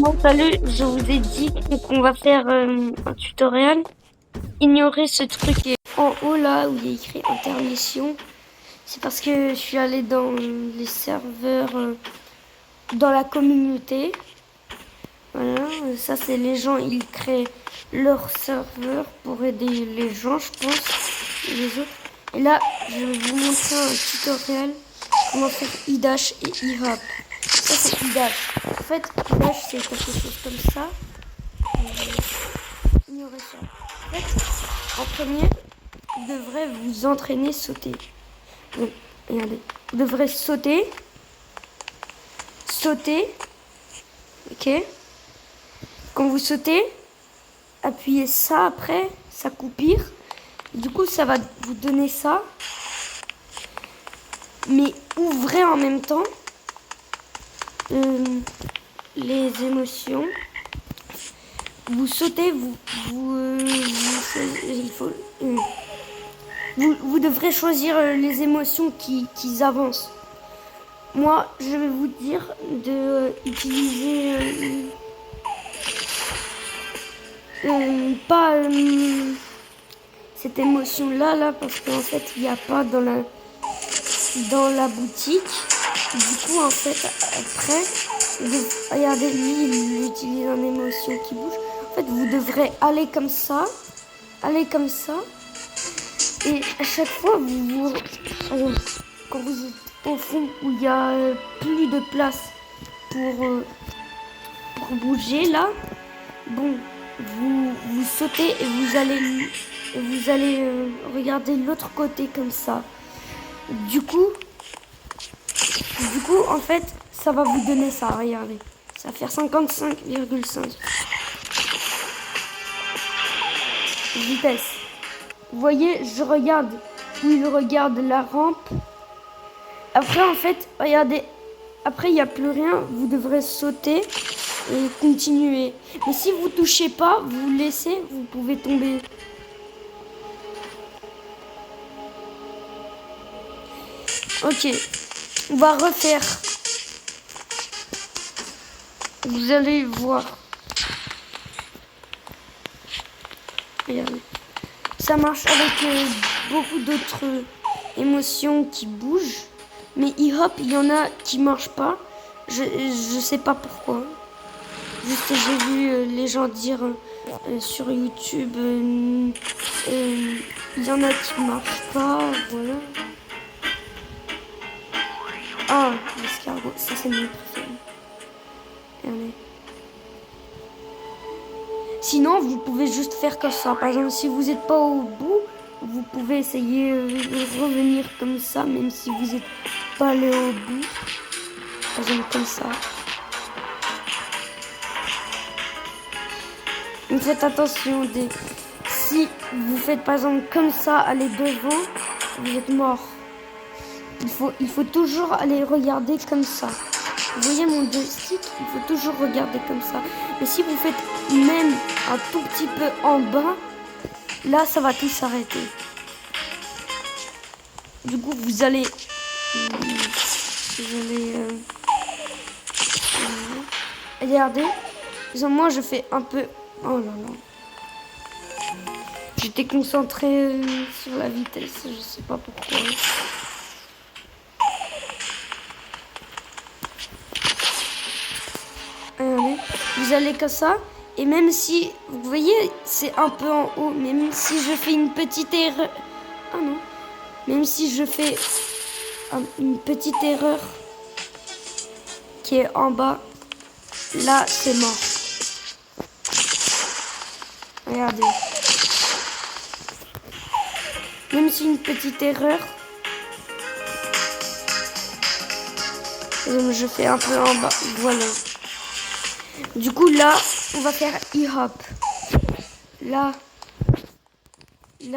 Bon, salut, je vous ai dit qu'on va faire un tutoriel. Ignorez ce truc qui est en haut là où il y a écrit intermission. C'est parce que je suis allée dans les serveurs, dans la communauté. Voilà, ça c'est les gens, ils créent leur serveur pour aider les gens, je pense, les autres. Et là, je vais vous montrer un tutoriel comment faire iDash et iHop. Ça c'est iDash. En fait, iDash c'est quelque chose comme ça. Ignorez ça. En fait, en premier, vous devrez vous entraîner sauter. Donc, regardez. Vous devrez sauter. Sauter. Ok. Quand vous sautez, appuyez ça après, ça coupire. Du coup, ça va vous donner ça. Mais ouvrez en même temps les émotions. Vous sautez, vous devrez choisir les émotions qui avancent. Moi, je vais vous dire de utiliser pas cette émotion là parce qu'en fait il n'y a pas dans la boutique. Du coup en fait après regardez, lui il utilise une émotion qui bouge. En fait vous devrez aller comme ça, et à chaque fois quand vous êtes au fond où il y a plus de place pour bouger là, bon, vous sautez et vous allez regarder l'autre côté comme ça. Du coup, en fait, ça va vous donner ça, regardez. Ça va faire 55,5. Vitesse. Vous voyez, je regarde où il regarde la rampe. Après, en fait, regardez. Après, il n'y a plus rien. Vous devrez sauter et continuer. Mais si vous touchez pas, vous laissez, vous pouvez tomber. Ok, on va refaire. Vous allez voir. Regardez. Ça marche avec beaucoup d'autres émotions qui bougent. Mais e-hop, il y en a qui marchent pas. Je sais pas pourquoi. Juste j'ai vu les gens dire sur YouTube, il y en a qui marchent pas, voilà. Ah, l'escargot, ça c'est mon préféré. Regardez. Sinon, vous pouvez juste faire comme ça. Par exemple, si vous n'êtes pas au bout, vous pouvez essayer de revenir comme ça, même si vous n'êtes pas allé au bout. Par exemple, comme ça. Mais faites attention, si vous faites par exemple comme ça, aller devant, vous êtes mort. Il faut toujours aller regarder comme ça. Vous voyez mon joystick, il faut toujours regarder comme ça. Mais si vous faites même un tout petit peu en bas, là ça va tout s'arrêter. Du coup vous allez regardez. Moi je fais un peu. Oh là là. J'étais concentré sur la vitesse, je sais pas pourquoi. Regardez, vous allez comme ça, et même si, vous voyez, c'est un peu en haut, même si je fais une petite erreur, ah non, même si je fais une petite erreur qui est en bas, là c'est mort. Regardez. Même si une petite erreur, je fais un peu en bas, voilà. Du coup là, on va faire e-hop. Là,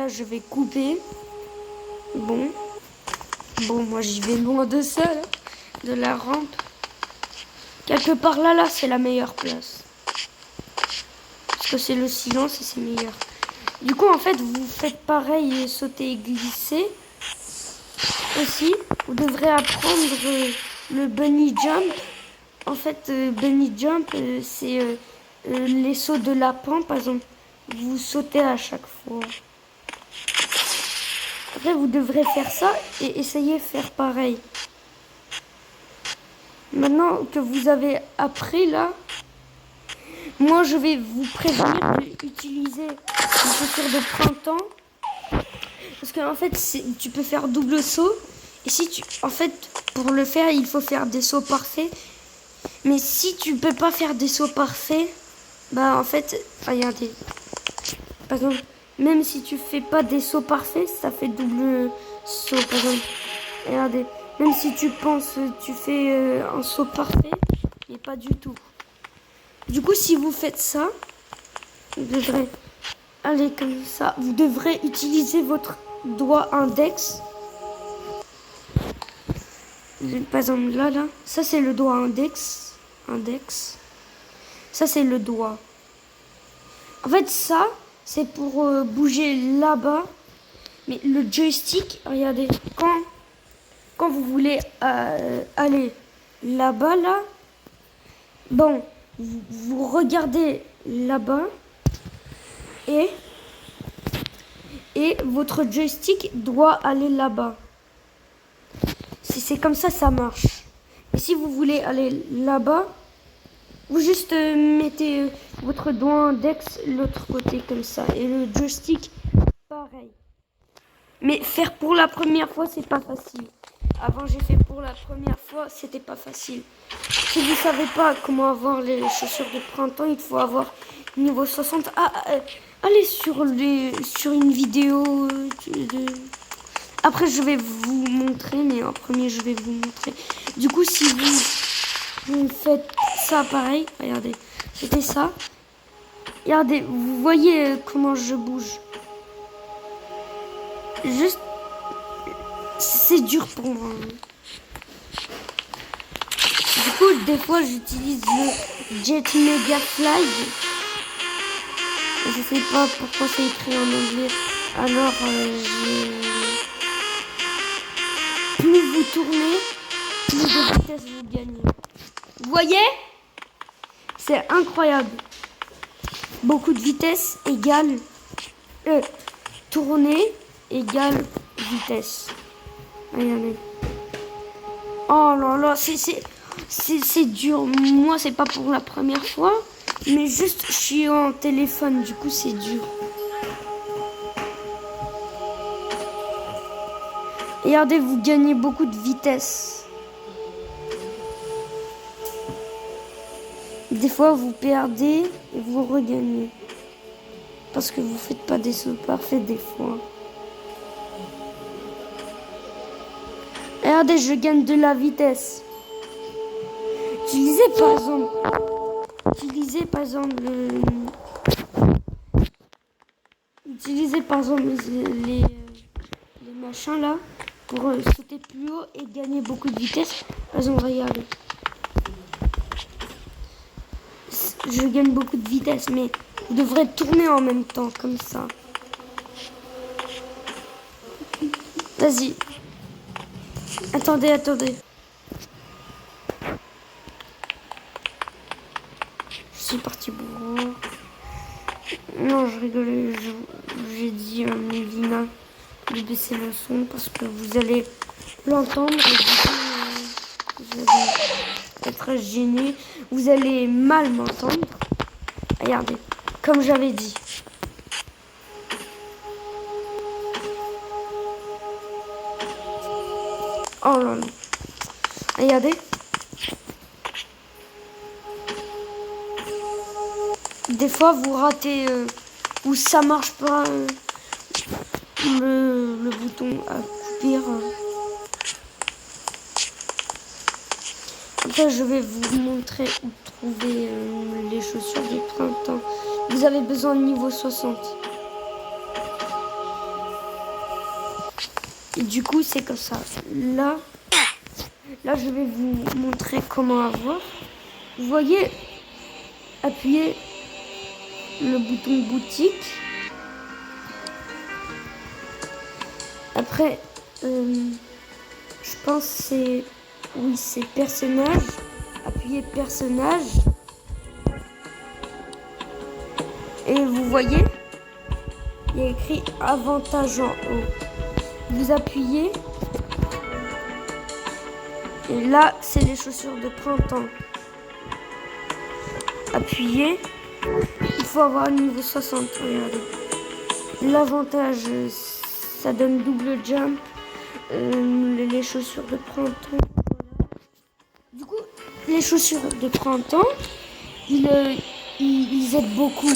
je vais couper. Bon, moi j'y vais loin de ça, là, de la rampe. Quelque part là, c'est la meilleure place. Parce que c'est le silence et c'est meilleur. Du coup, en fait, vous faites pareil, sauter et glisser. Aussi, vous devrez apprendre le bunny jump. en fait, bunny jump, c'est les sauts de lapin, par exemple. Vous sautez à chaque fois. Après, vous devrez faire ça et essayer de faire pareil. Maintenant que vous avez appris là, moi je vais vous prévenir d'utiliser les chaussures de printemps. Parce qu'en fait, tu peux faire double saut. Et si tu, en fait, pour le faire, il faut faire des sauts parfaits. Mais si tu peux pas faire des sauts parfaits, bah en fait, regardez. Par exemple, même si tu fais pas des sauts parfaits, ça fait double saut. Par exemple, regardez. Même si tu penses, tu fais un saut parfait, mais pas du tout. Du coup, si vous faites ça, vous devrez aller comme ça. Vous devrez utiliser votre doigt index. Par exemple, là. Ça, c'est le doigt index. Ça, c'est le doigt. En fait, ça, c'est pour bouger là-bas. Mais le joystick, regardez, quand vous voulez aller là-bas, là, bon, vous regardez là-bas et votre joystick doit aller là-bas. Si c'est comme ça, ça marche. Et si vous voulez aller là-bas, vous juste mettez votre doigt index l'autre côté comme ça. Et le joystick, pareil. Mais faire pour la première fois, c'est pas facile. Avant, j'ai fait pour la première fois, c'était pas facile. Si vous savez pas comment avoir les chaussures de printemps, il faut avoir niveau 60. Allez sur une vidéo Après, je vais vous montrer, mais en premier, je vais vous montrer. Du coup, si vous faites ça pareil, regardez, c'était ça. Regardez, vous voyez comment je bouge. Juste, c'est dur pour moi. Du coup, des fois, j'utilise le Jet Mega Fly. Je sais pas pourquoi c'est écrit en anglais. Alors, plus vous tournez, plus de vitesse vous gagnez. Vous voyez? C'est incroyable. Beaucoup de vitesse égale tourner égale vitesse. Regardez. Oh là là, c'est dur. Moi, c'est pas pour la première fois, mais juste je suis en téléphone, du coup, c'est dur. Regardez, vous gagnez beaucoup de vitesse. Des fois, vous perdez et vous regagnez. Parce que vous faites pas des sauts parfaits des fois. Regardez, je gagne de la vitesse. Utilisez par exemple les machins là pour sauter plus haut et gagner beaucoup de vitesse. Par exemple, regardez. Je gagne beaucoup de vitesse, mais vous devrez tourner en même temps, comme ça. Vas-y. Attendez. Je suis parti pour... Non, je rigolais. J'ai dit à Mélina de baisser le son parce que vous allez l'entendre. Vous allez être gêné. Vous allez mal m'entendre. Regardez, comme j'avais dit. Oh là là. Regardez. Des fois, vous ratez ou ça marche pas le bouton à couper. Après, je vais vous montrer où trouver les chaussures de printemps. Vous avez besoin de niveau 60. Et du coup, c'est comme ça. Là, je vais vous montrer comment avoir. Vous voyez, appuyez le bouton boutique. Après, je pense c'est personnage. Appuyez appuyez personnage. Et vous voyez, il y a écrit avantage en haut. Vous appuyez. Et là, c'est les chaussures de printemps. Appuyez. Il faut avoir le niveau 60. Regardez. L'avantage, ça donne double jump. Les chaussures de printemps. Voilà. Du coup, les chaussures de printemps, ils aident beaucoup.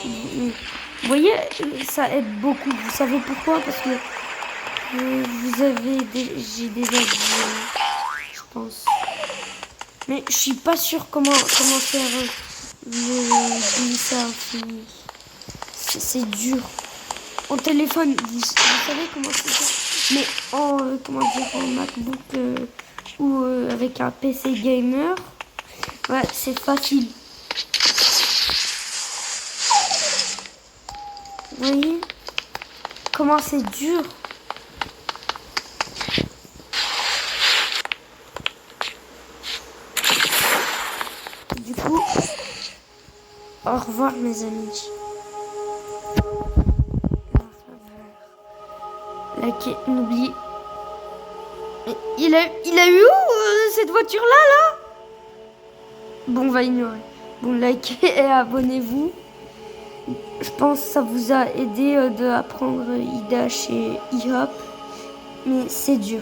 Vous voyez, ça aide beaucoup. Vous savez pourquoi? Parce que j'ai déjà dit, je pense. Mais je suis pas sûre comment faire le glissard. C'est dur. En téléphone, vous savez comment c'est ça. Mais en MacBook ou avec un PC gamer, ouais, c'est facile. Vous voyez comment c'est dur. Du coup, au revoir mes amis. Likez, n'oubliez. Il a eu où cette voiture là? Bon, on va ignorer. Bon, likez et abonnez-vous. Je pense que ça vous a aidé d'apprendre IDA chez eHop. Mais c'est dur.